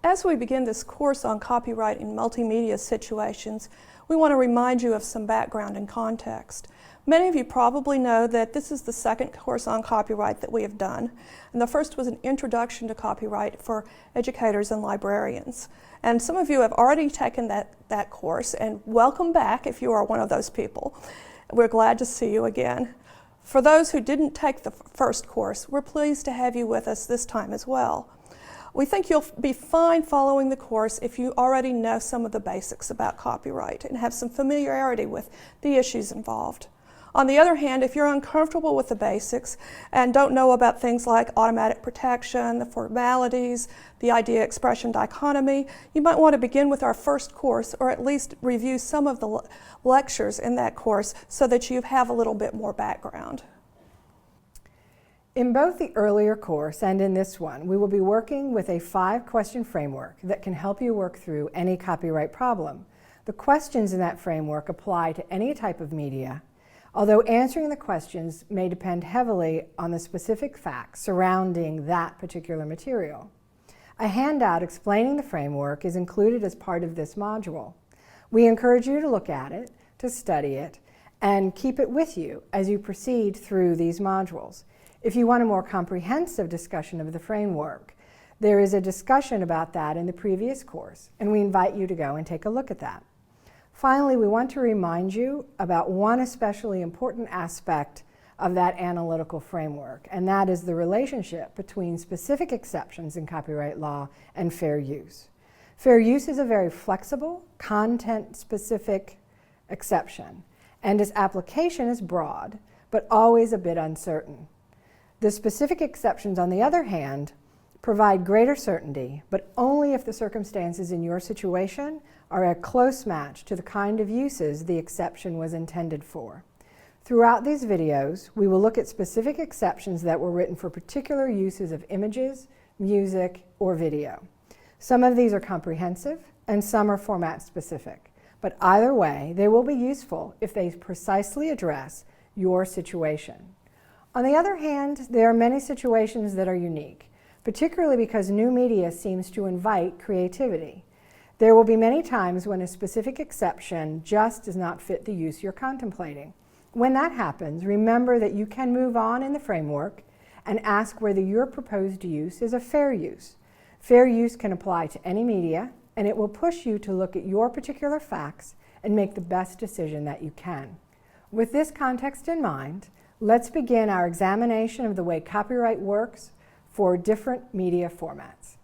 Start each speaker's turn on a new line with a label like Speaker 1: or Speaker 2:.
Speaker 1: As we begin this course on copyright in multimedia situations, we want to remind you of some background and context. Many of you probably know that this is the second course on copyright that we have done, and the first was an introduction to copyright for educators and librarians. And some of you have already taken that course, and welcome back if you are one of those people. We're glad to see you again. For those who didn't take the first course, we're pleased to have you with us this time as well. We think you'll be fine following the course if you already know some of the basics about copyright and have some familiarity with the issues involved. On the other hand, if you're uncomfortable with the basics and don't know about things like automatic protection, the formalities, the idea-expression dichotomy, you might want to begin with our first course or at least review some of the lectures in that course so that you have a little bit more background.
Speaker 2: In both the earlier course and in this one, we will be working with a 5-question framework that can help you work through any copyright problem. The questions in that framework apply to any type of media, although answering the questions may depend heavily on the specific facts surrounding that particular material. A handout explaining the framework is included as part of this module. We encourage you to look at it, to study it, and keep it with you as you proceed through these modules. If you want a more comprehensive discussion of the framework, there is a discussion about that in the previous course, and we invite you to go and take a look at that. Finally, we want to remind you about one especially important aspect of that analytical framework, and that is the relationship between specific exceptions in copyright law and fair use. Fair use is a very flexible, content-specific exception, and its application is broad, but always a bit uncertain. The specific exceptions, on the other hand, provide greater certainty, but only if the circumstances in your situation are a close match to the kind of uses the exception was intended for. Throughout these videos, we will look at specific exceptions that were written for particular uses of images, music, or video. Some of these are comprehensive, and some are format specific. But either way, they will be useful if they precisely address your situation. On the other hand, there are many situations that are unique, particularly because new media seems to invite creativity. There will be many times when a specific exception just does not fit the use you're contemplating. When that happens, remember that you can move on in the framework and ask whether your proposed use is a fair use. Fair use can apply to any media, and it will push you to look at your particular facts and make the best decision that you can. With this context in mind, let's begin our examination of the way copyright works for different media formats.